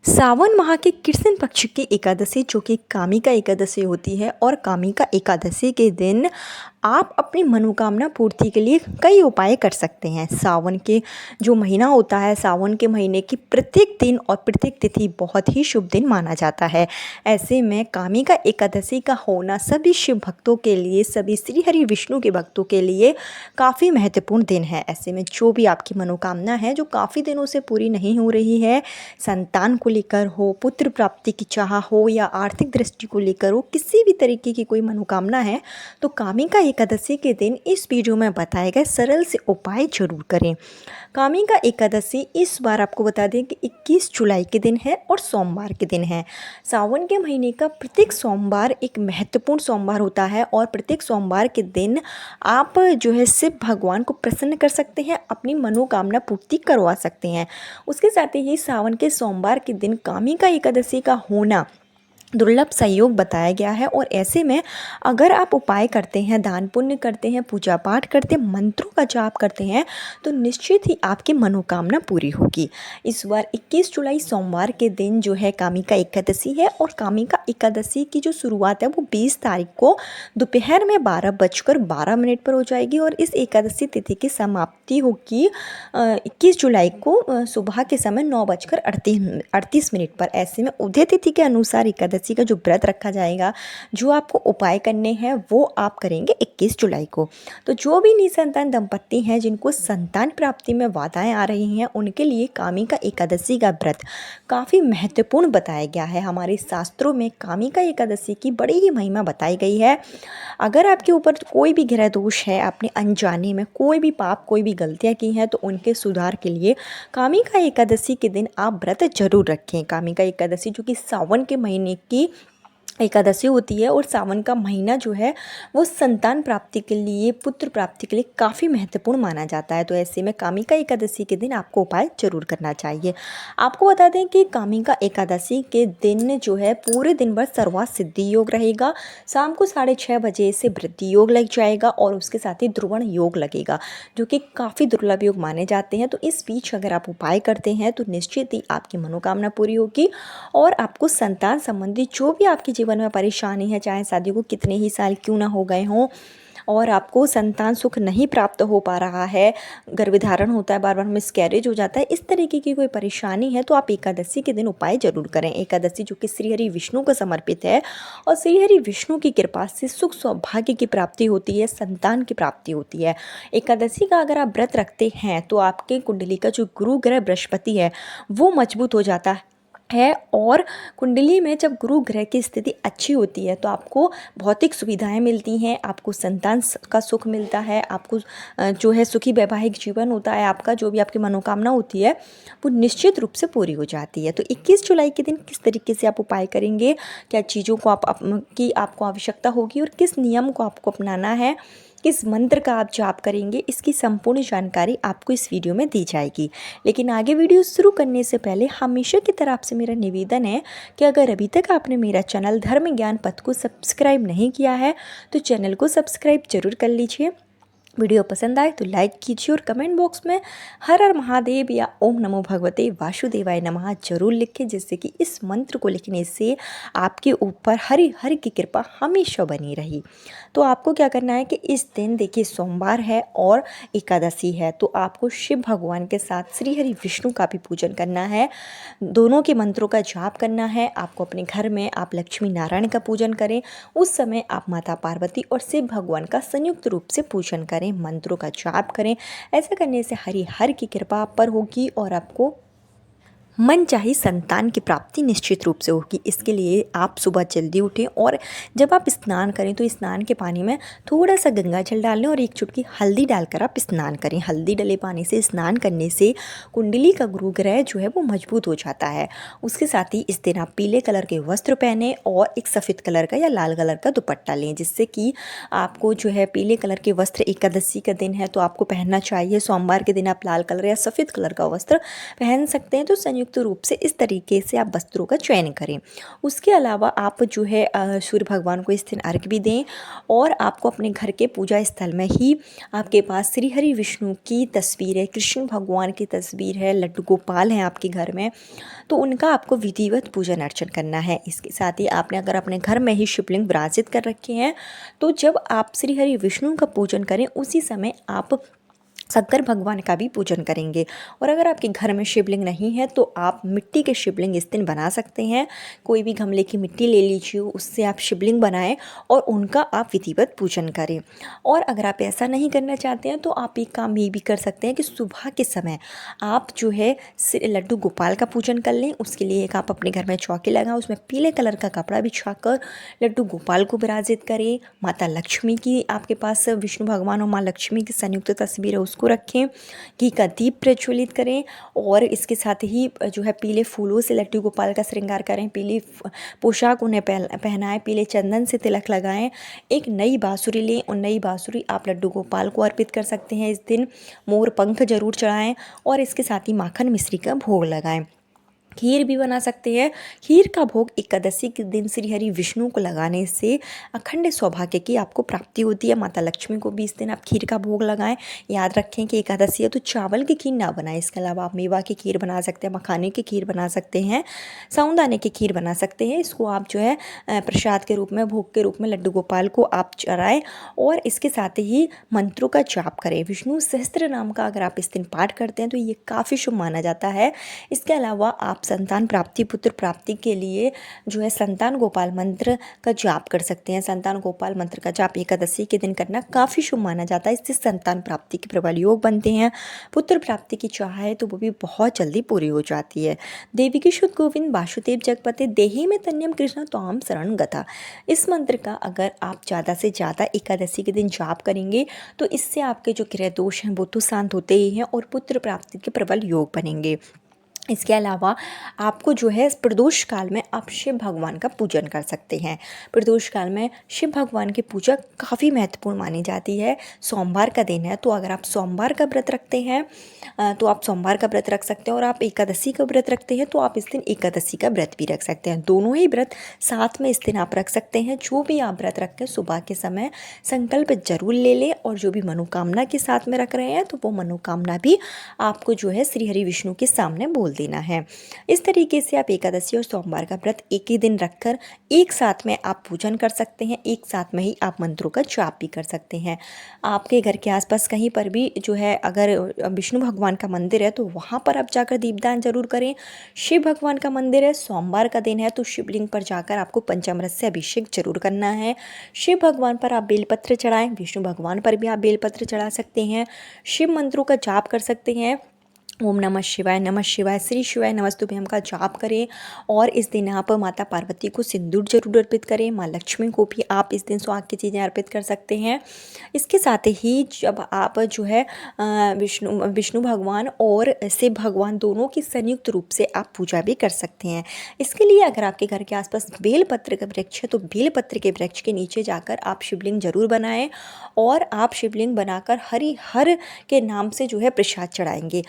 सावन माह के कृष्ण पक्ष की एकादशी जो कि कामिका एकादशी होती है और कामिका एकादशी के दिन आप अपनी मनोकामना पूर्ति के लिए कई उपाय कर सकते हैं। सावन के जो महीना होता है, सावन के महीने की प्रत्येक दिन और प्रत्येक तिथि बहुत ही शुभ दिन माना जाता है। ऐसे में कामिका एकादशी का होना सभी शिव भक्तों के लिए, सभी श्री हरि विष्णु के भक्तों के लिए काफ़ी महत्वपूर्ण दिन है। ऐसे में जो भी आपकी मनोकामना है जो काफ़ी दिनों से पूरी नहीं हो रही है, संतान को लेकर हो, पुत्र प्राप्ति की चाह हो या आर्थिक दृष्टि को लेकर हो, किसी भी तरीके की कोई मनोकामना है तो कामिका एकादशी के दिन इस वीडियो में बताए गए सरल से उपाय जरूर करें। कामिका एकादशी इस बार आपको बता दें कि 21 जुलाई के दिन है और सोमवार के दिन है। सावन के महीने का प्रत्येक सोमवार एक महत्वपूर्ण सोमवार होता है और प्रत्येक सोमवार के दिन आप जो है शिव भगवान को प्रसन्न कर सकते हैं, अपनी मनोकामना पूर्ति करवा सकते हैं। उसके साथ ही सावन के सोमवार के दिन कामिका एकादशी का होना दुर्लभ संयोग बताया गया है और ऐसे में अगर आप उपाय करते हैं, दान पुण्य करते हैं, पूजा पाठ करते हैं, मंत्रों का जाप करते हैं तो निश्चित ही आपकी मनोकामना पूरी होगी। इस बार 21 जुलाई सोमवार के दिन जो है कामिका एकादशी है और कामिका एकादशी की जो शुरुआत है वो 20 तारीख को दोपहर में 12:12 पर हो जाएगी और इस एकादशी तिथि की समाप्ति होगी 21 जुलाई को सुबह के समय 9:38 पर। ऐसे में उदय तिथि के अनुसार एकादशी का जो व्रत रखा जाएगा, जो आपको उपाय करने हैं वो आप करेंगे 21 जुलाई को। तो जो भी निसंतान दंपत्ति हैं जिनको संतान प्राप्ति में बाधाएं आ रही हैं, उनके लिए कामिका एकादशी का व्रत काफ़ी महत्वपूर्ण बताया गया है। हमारे शास्त्रों में कामिका एकादशी की बड़ी ही महिमा बताई गई है। अगर आपके ऊपर कोई भी ग्रह दोष है, आपने अनजाने में कोई भी पाप, कोई भी गलतियाँ की हैं तो उनके सुधार के लिए कामिका एकादशी के दिन आप व्रत जरूर रखें। कामिका एकादशी जो कि सावन के महीने की एकादशी होती है और सावन का महीना जो है वो संतान प्राप्ति के लिए, पुत्र प्राप्ति के लिए काफ़ी महत्वपूर्ण माना जाता है। तो ऐसे में कामिका एकादशी के दिन आपको उपाय जरूर करना चाहिए। आपको बता दें कि कामिका एकादशी के दिन जो है पूरे दिन भर सर्वात सिद्धि योग रहेगा। शाम को 6:30 बजे से वृद्धि योग लग जाएगा और उसके साथ ही ध्रुवण योग लगेगा जो कि काफ़ी दुर्लभ योग माने जाते हैं। तो इस बीच अगर आप उपाय करते हैं तो निश्चित ही आपकी मनोकामना पूरी होगी और आपको संतान संबंधी जो भी आपके जीवन में परेशानी है, चाहे शादी को कितने ही साल क्यों ना हो गए हों और आपको संतान सुख नहीं प्राप्त हो पा रहा है, गर्भधारण होता है, बार बार मिसकैरेज हो जाता है, इस तरीके की कोई परेशानी है तो आप एकादशी के दिन उपाय जरूर करें। एकादशी जो कि श्री हरि विष्णु को समर्पित है और श्री हरि विष्णु की कृपा से सुख सौभाग्य की प्राप्ति होती है, संतान की प्राप्ति होती है। एकादशी का अगर आप व्रत रखते हैं तो आपके कुंडली का जो गुरु ग्रह बृहस्पति है वो मजबूत हो जाता है और कुंडली में जब गुरु ग्रह की स्थिति अच्छी होती है तो आपको भौतिक सुविधाएं मिलती हैं, आपको संतान का सुख मिलता है, आपको जो है सुखी वैवाहिक जीवन होता है, आपका जो भी आपकी मनोकामना होती है वो निश्चित रूप से पूरी हो जाती है। तो 21 जुलाई के दिन किस तरीके से आप उपाय करेंगे, क्या चीज़ों को की आपको आवश्यकता होगी और किस नियम को आपको अपनाना है, किस मंत्र का आप जाप करेंगे, इसकी संपूर्ण जानकारी आपको इस वीडियो में दी जाएगी। लेकिन आगे वीडियो शुरू करने से पहले हमेशा की तरह आपसे मेरा निवेदन है कि अगर अभी तक आपने मेरा चैनल धर्म ज्ञान पथ को सब्सक्राइब नहीं किया है तो चैनल को सब्सक्राइब जरूर कर लीजिए। वीडियो पसंद आए तो लाइक कीजिए और कमेंट बॉक्स में हर हर महादेव या ओम नमो भगवते वासुदेवाय नमः जरूर लिखें, जिससे कि इस मंत्र को लिखने से आपके ऊपर हरि हरि की कृपा हमेशा बनी रही। तो आपको क्या करना है कि इस दिन देखिए सोमवार है और एकादशी है तो आपको शिव भगवान के साथ श्री हरि विष्णु का भी पूजन करना है, दोनों के मंत्रों का जाप करना है। आपको अपने घर में आप लक्ष्मी नारायण का पूजन करें, उस समय आप माता पार्वती और शिव भगवान का संयुक्त रूप से पूजन करें, मंत्रों का जाप करें। ऐसा करने से हरि हर की कृपा आप पर होगी और आपको मन चाही संतान की प्राप्ति निश्चित रूप से होगी। इसके लिए आप सुबह जल्दी उठें और जब आप स्नान करें तो स्नान के पानी में थोड़ा सा गंगा जल डाल लें और एक चुटकी हल्दी डालकर आप स्नान करें। हल्दी डले पानी से स्नान करने से कुंडली का गुरु ग्रह जो है वो मजबूत हो जाता है। उसके साथ ही इस दिन आप पीले कलर के वस्त्र पहने और एक सफ़ेद कलर का या लाल कलर का दुपट्टा लें, जिससे कि आपको जो है पीले कलर के वस्त्र, एकादशी का दिन है तो आपको पहनना चाहिए। सोमवार के दिन आप लाल कलर या सफ़ेद कलर का वस्त्र पहन सकते हैं। तो संयुक्त संयुक्त रूप से इस तरीके से आप वस्त्रों का चयन करें। उसके अलावा आप जो है सूर्य भगवान को इस दिन अर्घ भी दें और आपको अपने घर के पूजा स्थल में ही आपके पास श्री हरि विष्णु की तस्वीर है, कृष्ण भगवान की तस्वीर है, लड्डू गोपाल हैं आपके घर में, तो उनका आपको विधिवत पूजन अर्चन करना है। इसके साथ ही आपने अगर अपने घर में ही शिवलिंग विराजित कर रखे हैं तो जब आप श्री हरि विष्णु का पूजन करें उसी समय आप शंकर भगवान का भी पूजन करेंगे। और अगर आपके घर में शिवलिंग नहीं है तो आप मिट्टी के शिवलिंग इस दिन बना सकते हैं। कोई भी गमले की मिट्टी ले लीजिए, उससे आप शिवलिंग बनाएं और उनका आप विधिवत पूजन करें। और अगर आप ऐसा नहीं करना चाहते हैं तो आप एक काम ये भी कर सकते हैं कि सुबह के समय आप जो है लड्डू गोपाल का पूजन कर लें। उसके लिए एक आप अपने घर में चौकी लगाएं, उसमें पीले कलर का कपड़ा बिछाकर लड्डू गोपाल को विराजित करें। माता लक्ष्मी की आपके पास विष्णु भगवान और माँ लक्ष्मी की संयुक्त तस्वीर है, उसको रखें। घी का दीप प्रज्वलित करें और इसके साथ ही जो है पीले फूलों से लड्डू गोपाल का श्रृंगार करें। पीली पोशाक उन्हें पहनाएं, पीले चंदन से तिलक लगाएं। एक नई बांसुरी लें और नई बांसुरी आप लड्डू गोपाल को अर्पित कर सकते हैं। इस दिन मोर पंख जरूर चढ़ाएं और इसके साथ ही माखन मिश्री का भोग लगाएं। खीर भी बना सकते हैं। खीर का भोग एकादशी के दिन श्री हरि विष्णु को लगाने से अखंड सौभाग्य की आपको प्राप्ति होती है। माता लक्ष्मी को भी इस दिन आप खीर का भोग लगाएं। याद रखें कि एकादशी है तो चावल की खीर ना बनाएं। इसके अलावा आप मेवा की खीर बना सकते हैं, मखाने की खीर बना सकते हैं, साबूदाने की खीर बना सकते हैं। इसको आप जो है प्रसाद के रूप में, भोग के रूप में लड्डू गोपाल को आप चढ़ाएं और इसके साथ ही मंत्रों का जाप करें। विष्णु सहस्त्र नाम का अगर आप इस दिन पाठ करते हैं तो ये काफ़ी शुभ माना जाता है। इसके अलावा आप संतान प्राप्ति, पुत्र प्राप्ति के लिए जो है संतान गोपाल मंत्र का जाप कर सकते हैं। संतान गोपाल मंत्र का जाप एकादशी के दिन करना काफ़ी शुभ माना जाता है। इससे संतान प्राप्ति के प्रबल योग बनते हैं। पुत्र प्राप्ति की चाह है तो वो भी बहुत जल्दी पूरी हो जाती है। देवी की शुद्ध गोविंद वासुदेव जगपते देहि में तन्यम कृष्ण त्वाम शरण गता। इस मंत्र का अगर आप ज़्यादा से ज़्यादा एकादशी के दिन जाप करेंगे तो इससे आपके जो ग्रह दोष हैं वो तो शांत होते ही हैं और पुत्र प्राप्ति के प्रबल योग बनेंगे। इसके अलावा आपको जो है प्रदोष काल में आप शिव भगवान का पूजन कर सकते हैं। प्रदोष काल में शिव भगवान की पूजा काफ़ी महत्वपूर्ण मानी जाती है। सोमवार का दिन है तो अगर आप सोमवार का व्रत रखते हैं तो आप सोमवार का व्रत रख सकते हैं और आप एकादशी का व्रत रखते हैं तो आप इस दिन एकादशी का व्रत भी रख सकते हैं। दोनों ही व्रत साथ में इस दिन आप रख सकते हैं। जो भी आप व्रत रखें सुबह के समय संकल्प जरूर ले लें और जो भी मनोकामना के साथ में रख रहे हैं तो वो मनोकामना भी आपको जो है श्री हरि विष्णु के सामने बोल देना है। इस तरीके से आप एकादशी और सोमवार का व्रत एक ही दिन रखकर एक साथ में आप पूजन कर सकते हैं। एक साथ में ही आप मंत्रों का जाप भी कर सकते हैं। आपके घर के आसपास कहीं पर भी जो है अगर विष्णु भगवान का मंदिर है तो वहाँ पर आप जाकर दीपदान जरूर करें। शिव भगवान का मंदिर है, सोमवार का दिन है तो शिवलिंग पर जाकर आपको पंचामृत से अभिषेक जरूर करना है। शिव भगवान पर आप बेलपत्र चढ़ाएं, विष्णु भगवान पर भी आप बेलपत्र चढ़ा सकते हैं। शिव मंत्रों का जाप कर सकते हैं। ओम नमः शिवाय, श्री शिवाय नमस्तुभ्यम का जाप करें और इस दिन आप माता पार्वती को सिंदूर जरूर अर्पित करें। माँ लक्ष्मी को भी आप इस दिन सुहाग की चीज़ें अर्पित कर सकते हैं। इसके साथ ही जब आप जो है विष्णु भगवान और शिव भगवान दोनों की संयुक्त रूप से आप पूजा भी कर सकते हैं। इसके लिए अगर आपके घर के आसपास बेलपत्र का वृक्ष है तो बेलपत्र के वृक्ष के नीचे जाकर आप शिवलिंग जरूर बनाएं और आप शिवलिंग बनाकर हर के नाम से जो है प्रसाद चढ़ाएंगे।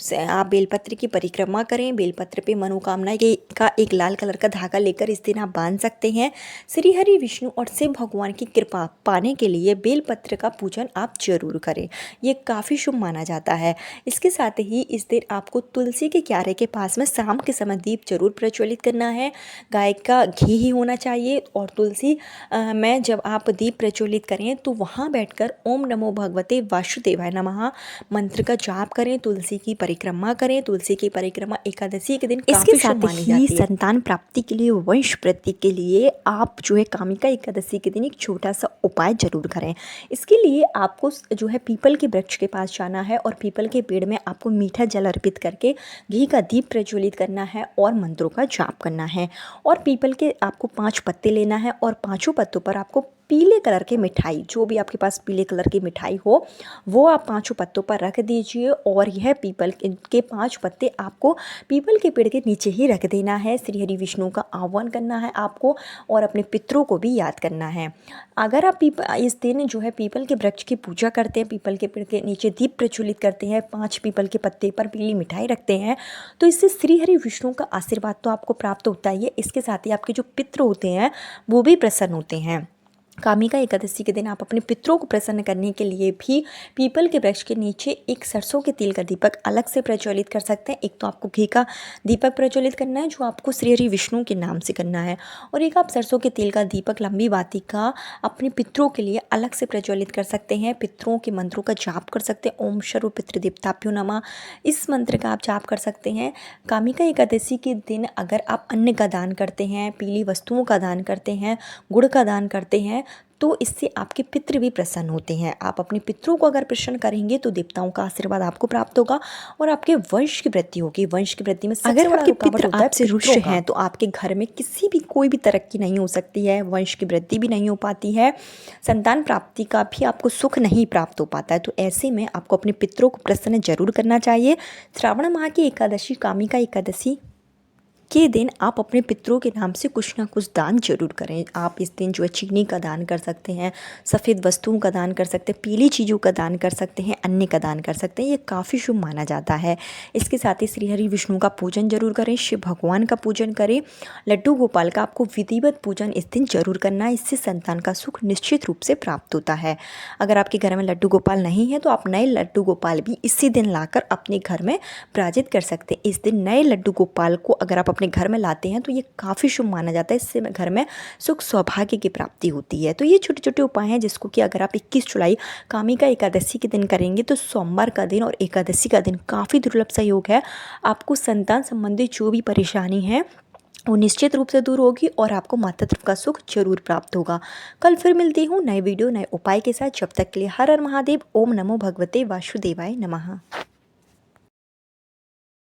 आप बेलपत्र की परिक्रमा करें। बेलपत्र पे मनोकामना का एक लाल कलर का धागा लेकर इस दिन आप बांध सकते हैं। श्री हरि विष्णु और शिव भगवान की कृपा पाने के लिए बेलपत्र का पूजन आप जरूर करें। ये काफ़ी शुभ माना जाता है। इसके साथ ही इस दिन आपको तुलसी के क्यारे के पास में शाम के समय दीप जरूर प्रज्वलित करना है। गाय का घी ही होना चाहिए और तुलसी में जब आप दीप प्रज्वलित करें तो वहाँ बैठकर ओम नमो भगवते वासुदेवाय नमः मंत्र का जाप करें। तुलसी की परिक्रमा करें। तुलसी की परिक्रमा एकादशी के दिन इसके साथ ही संतान प्राप्ति के लिए, वंश वृद्धि के लिए आप जो है कामिका एकादशी के दिन एक छोटा सा उपाय जरूर करें। इसके लिए आपको जो है पीपल के वृक्ष के पास जाना है और पीपल के पेड़ में आपको मीठा जल अर्पित करके घी का दीप प्रज्वलित करना है और मंत्रों का जाप करना है। और पीपल के आपको 5 पत्ते लेना है और 5 पत्तों पर आपको पीले कलर की मिठाई, जो भी आपके पास पीले कलर की मिठाई हो वो आप 5 पत्तों पर रख दीजिए और यह पीपल के 5 पत्ते आपको पीपल के पेड़ के नीचे ही रख देना है। श्री हरि विष्णु का आह्वान करना है आपको और अपने पितरों को भी याद करना है। अगर आप इस दिन जो है पीपल के वृक्ष की पूजा करते हैं, पीपल के पेड़ के नीचे दीप प्रज्वलित करते हैं, 5 पीपल के पत्ते पर पीली मिठाई रखते हैं, तो इससे श्री हरि विष्णु का आशीर्वाद तो आपको प्राप्त होता ही है, इसके साथ ही आपके जो पितृ होते हैं वो भी प्रसन्न होते हैं। कामिका एकादशी के दिन आप अपने पितरों को प्रसन्न करने के लिए भी पीपल के वृक्ष के नीचे एक सरसों के तेल का दीपक अलग से प्रज्वलित कर सकते हैं। एक तो आपको घी का दीपक प्रज्वलित करना है जो आपको श्री हरि विष्णु के नाम से करना है, और एक आप सरसों के तेल का दीपक लंबी बाती का अपने पितरों के लिए अलग से प्रज्वलित कर सकते हैं। पितरों के मंत्रों का जाप कर सकते हैं। ओम सर्व पितृदेवताभ्यो नमः, इस मंत्र का आप जाप कर सकते हैं। कामिका एकादशी के दिन अगर आप अन्न का दान करते हैं, पीली वस्तुओं का दान करते हैं, गुड़ का दान करते हैं, तो इससे आपके पितृ भी प्रसन्न होते हैं। आप अपने पितरों को अगर प्रसन्न करेंगे तो देवताओं का आशीर्वाद आपको प्राप्त होगा और आपके वंश की वृद्धि होगी। वंश की वृद्धि में सबसे बड़ा रुकावट होता है आपसे रुष्ट हैं तो आपके घर में कोई भी तरक्की नहीं हो सकती है, वंश की वृद्धि भी नहीं हो पाती है, संतान प्राप्ति का भी आपको सुख नहीं प्राप्त हो पाता है। तो ऐसे में आपको अपने पितरों को प्रसन्न जरूर करना चाहिए। श्रावण माह की एकादशी कामिका एकादशी के दिन आप अपने पितरों के नाम से कुछ ना कुछ दान जरूर करें। आप इस दिन जो है चीनी का दान कर सकते हैं, सफ़ेद वस्तुओं का दान कर सकते हैं, पीली चीज़ों का दान कर सकते हैं, अन्न का दान कर सकते हैं। ये काफ़ी शुभ माना जाता है। इसके साथ ही श्री हरि विष्णु का पूजन जरूर करें, शिव भगवान का पूजन करें, लड्डू गोपाल का आपको विधिवत पूजन इस दिन जरूर करना है। इससे संतान का सुख निश्चित रूप से प्राप्त होता है। अगर आपके घर में लड्डू गोपाल नहीं है तो आप नए लड्डू गोपाल भी इसी दिन लाकर अपने घर में विराजित कर सकते हैं। इस दिन नए लड्डू गोपाल को अगर आप अपने घर में लाते हैं तो ये काफ़ी शुभ माना जाता है। इससे घर में सुख सौभाग्य की प्राप्ति होती है। तो ये छोटे छोटे उपाय हैं जिसको कि अगर आप 21 जुलाई कामिका एकादशी के दिन करेंगे तो सोमवार का दिन और एकादशी का दिन काफ़ी दुर्लभ सहयोग है। आपको संतान संबंधी जो भी परेशानी है वो निश्चित रूप से दूर होगी और आपको मातृत्व का सुख जरूर प्राप्त होगा। कल फिर मिलती हूँ नए वीडियो नए उपाय के साथ। जब तक के लिए हर हर महादेव। ओम नमो भगवते वासुदेवाय नमः।